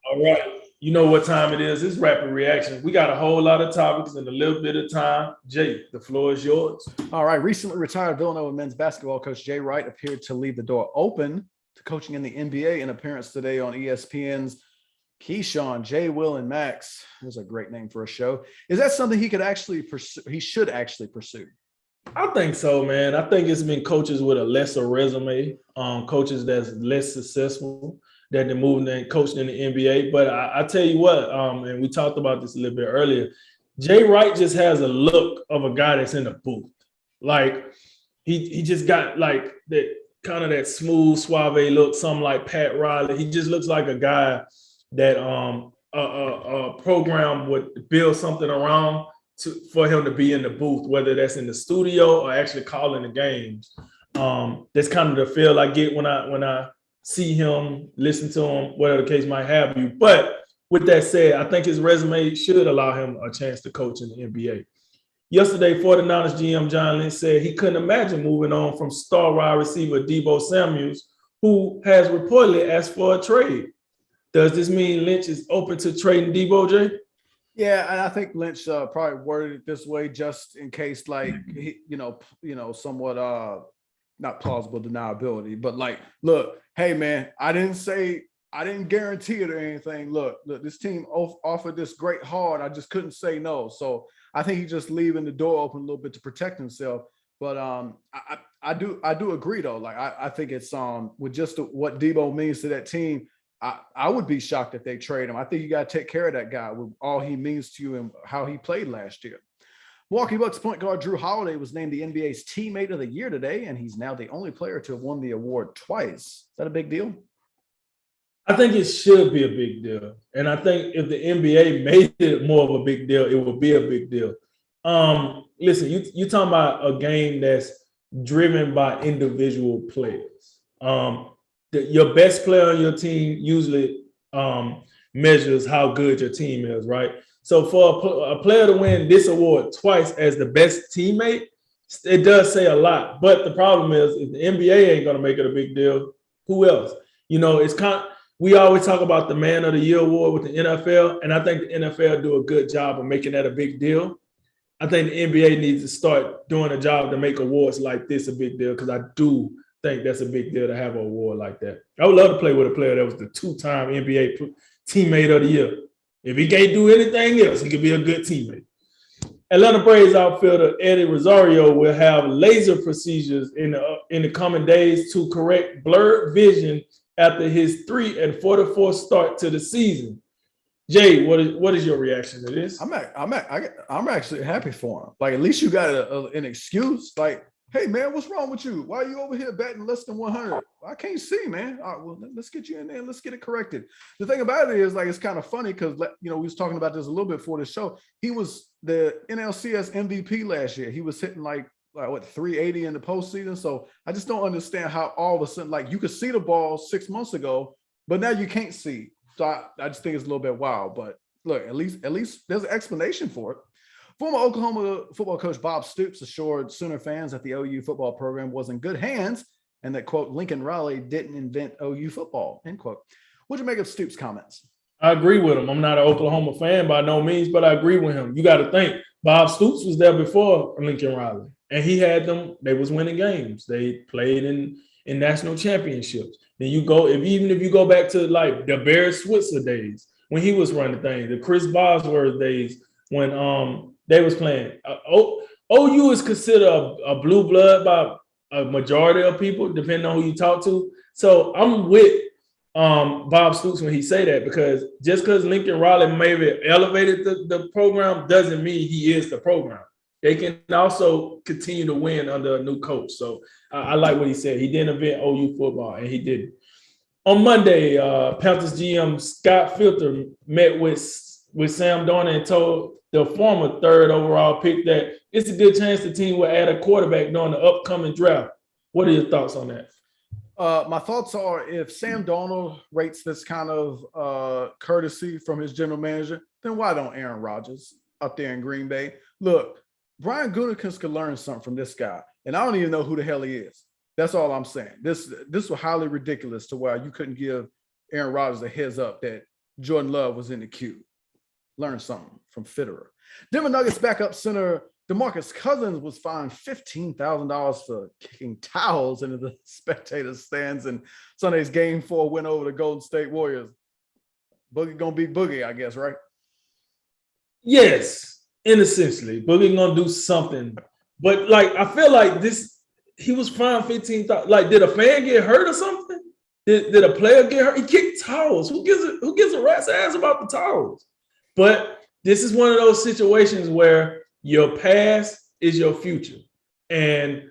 All right. You know what time it is. It's rapid reaction. We got a whole lot of topics in a little bit of time. Jay, the floor is yours. All right. Recently retired Villanova men's basketball coach Jay Wright appeared to leave the door open to coaching in the NBA. In appearance today on ESPN's Keyshawn, Jay, Will, and Max. That's a great name for a show. Is that something he could actually pursue? He should actually pursue. I think so, man. I think it's been coaches with a lesser resume, coaches that's less successful that they're moving and coaching in the NBA. But I tell you what, and we talked about this a little bit earlier. Jay Wright just has a look of a guy that's in the booth. Like he just got like that kind of that smooth, suave look, something like Pat Riley. He just looks like a guy that a program would build something around for him to be in the booth, whether that's in the studio or actually calling the games. That's kind of the feel I get when I see him, listen to him, whatever the case might have you. But with that said, I think his resume should allow him a chance to coach in the NBA. Yesterday, 49ers GM John Lynch said he couldn't imagine moving on from star wide receiver Deebo Samuels, who has reportedly asked for a trade. Does this mean Lynch is open to trading Deebo, Jay? Yeah, and I think Lynch probably worded it this way just in case, like somewhat not plausible deniability, but like, look, hey man, I didn't guarantee it or anything. Look, this team offered this great hard. I just couldn't say no. So I think he's just leaving the door open a little bit to protect himself. But I do agree though. Like I think it's with just what Deebo means to that team. I would be shocked if they trade him. I think you got to take care of that guy with all he means to you and how he played last year. Milwaukee Bucks point guard Drew Holiday was named the NBA's Teammate of the Year today, and he's now the only player to have won the award twice. Is that a big deal? I think it should be a big deal. And I think if the NBA made it more of a big deal, it would be a big deal. Listen, you talking about a game that's driven by individual players. Your best player on your team usually measures how good your team is, right? So for a player to win this award twice as the best teammate, it does say a lot. But the problem is, if the NBA ain't going to make it a big deal, who else? You know, we always talk about the Man of the Year award with the NFL, and I think the NFL do a good job of making that a big deal. I think the NBA needs to start doing a job to make awards like this a big deal, because I do think that's a big deal to have an award like that. I would love to play with a player that was the two-time NBA Teammate of the Year. If he can't do anything else, he could be a good teammate. Atlanta Braves outfielder Eddie Rosario will have laser procedures in the coming days to correct blurred vision after his 3-44 start to the season. Jay, what is your reaction to this? I'm actually happy for him. Like, at least you got an excuse. Like, hey man, what's wrong with you? Why are you over here batting less than 100? I can't see, man. All right, well, let's get you in there and let's get it corrected. The thing about it is, like, it's kind of funny because we was talking about this a little bit before the show. He was the NLCS MVP last year. He was hitting like 380 in the postseason. So I just don't understand how all of a sudden, like, you could see the ball 6 months ago, but now you can't see. So I just think it's a little bit wild. But look, at least there's an explanation for it. Former Oklahoma football coach Bob Stoops assured Sooner fans that the OU football program was in good hands and that, quote, Lincoln Riley didn't invent OU football, end quote. What'd you make of Stoops' comments? I agree with him. I'm not an Oklahoma fan by no means, but I agree with him. You got to think, Bob Stoops was there before Lincoln Riley, and he had them. They was winning games. They played in national championships. Then even if you go back to like the Barry Switzer days when he was running things, the Chris Bosworth days when they was playing. OU is considered a blue blood by a majority of people, depending on who you talk to. So I'm with Bob Stoops when he say that, because just because Lincoln Riley maybe elevated the program doesn't mean he is the program. They can also continue to win under a new coach. So I like what he said. He didn't invent OU football, and he did. On Monday, Panthers GM Scott Filter met with Sam Darnold and told the former third overall pick that it's a good chance the team will add a quarterback during the upcoming draft. What are your thoughts on that? My thoughts are, if Sam Darnold rates this kind of courtesy from his general manager, then why don't Aaron Rodgers up there in Green Bay? Look, Brian Gutekunst could learn something from this guy, and I don't even know who the hell he is. That's all I'm saying. This was highly ridiculous to where you couldn't give Aaron Rodgers a heads up that Jordan Love was in the queue. Learn something from Fitterer. Denver Nuggets backup center DeMarcus Cousins was fined $15,000 for kicking towels into the spectator stands in Sunday's Game 4 win over the Golden State Warriors. Boogie gonna be Boogie, I guess, right? Yes, essentially, Boogie gonna do something. But like, I feel like this, he was fined 15,000. Like, did a fan get hurt or something? Did a player get hurt? He kicked towels. Who gives a rat's ass about the towels? But this is one of those situations where your past is your future. And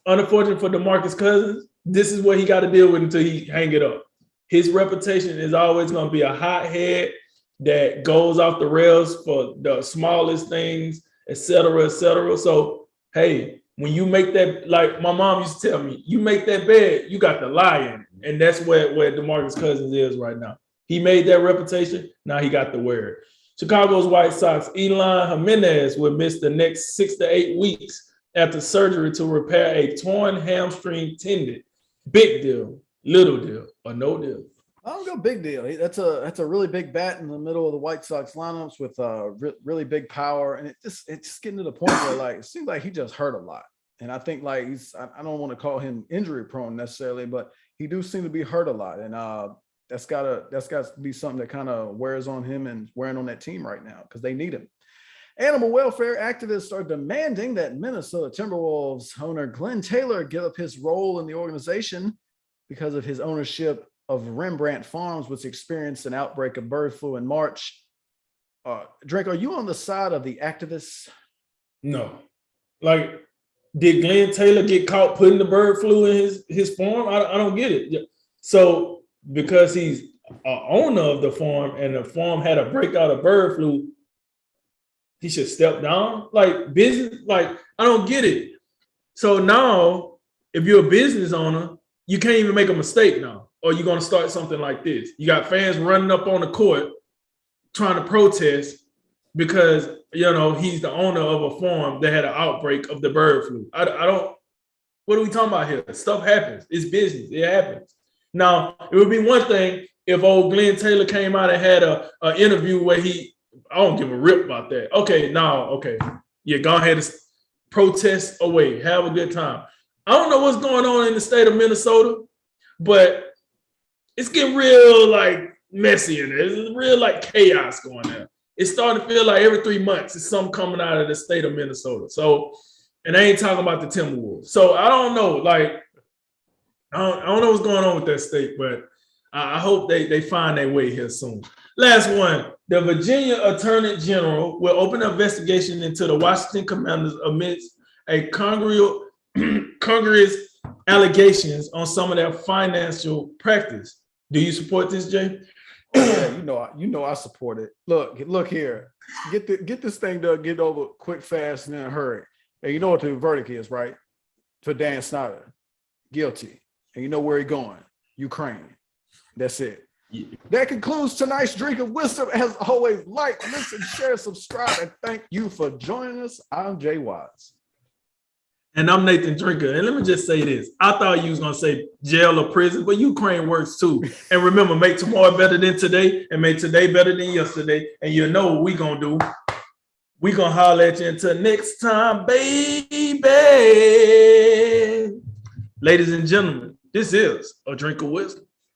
unfortunately for DeMarcus Cousins, this is what he got to deal with until he hang it up. His reputation is always going to be a hothead that goes off the rails for the smallest things, et cetera, et cetera. So, hey, when you make that, like my mom used to tell me, you make that bed, you got to lie in it. And that's where DeMarcus Cousins is right now. He made that reputation. Now he got to wear it. Chicago's White Sox, Eloy Jimenez will miss the next 6 to 8 weeks after surgery to repair a torn hamstring tendon. Big deal, little deal, or no deal. I don't go big deal. That's a really big bat in the middle of the White Sox lineups with really big power, and it's getting to the point where like it seems like he just hurt a lot. And I think like I don't want to call him injury prone necessarily, but he do seem to be hurt a lot, and that's got to be something that kind of wears on him and wearing on that team right now because they need him. Animal welfare activists are demanding that Minnesota Timberwolves owner Glenn Taylor give up his role in the organization because of his ownership of Rembrandt Farms, which experienced an outbreak of bird flu in March. Drake, are you on the side of the activists? No. Like, did Glenn Taylor get caught putting the bird flu in his farm? I don't get it. So because he's an owner of the farm and the farm had a breakout of bird flu, he should step down? Like business, like I don't get it. So now, if you're a business owner, you can't even make a mistake now, or you're going to start something like this. You got fans running up on the court trying to protest because, you know, he's the owner of a farm that had an outbreak of the bird flu. I don't, what are we talking about here? Stuff happens. It's business. It happens. Now, it would be one thing if old Glenn Taylor came out and had an interview where I don't give a rip about that. Okay, yeah, go ahead and protest away. Have a good time. I don't know what's going on in the state of Minnesota, but it's getting real like messy in there. It's real like chaos going there. It's starting to feel like every 3 months it's something coming out of the state of Minnesota. So, and I ain't talking about the Timberwolves. So I don't know, like, I don't know what's going on with that state, but I hope they find their way here soon. Last one. The Virginia Attorney General will open an investigation into the Washington Commanders amidst a Congress allegations on some of their financial practice. Do you support this, Jay? Yeah, you know I support it. Look here. Get this thing done, get over quick, fast, and in a hurry. And you know what the verdict is, right? For Dan Snyder. Guilty. And you know where he's going. Ukraine. That's it. Yeah. That concludes tonight's Drink of Wisdom. As always, like, listen, share, subscribe, and thank you for joining us. I'm Jay Watts. And I'm Nathan Drinker. And let me just say this. I thought you was going to say jail or prison, but Ukraine works too. And remember, make tomorrow better than today and make today better than yesterday. And you know what we going to do. We going to holler at you until next time, baby. Ladies and gentlemen, this is A Drink of Wisdom.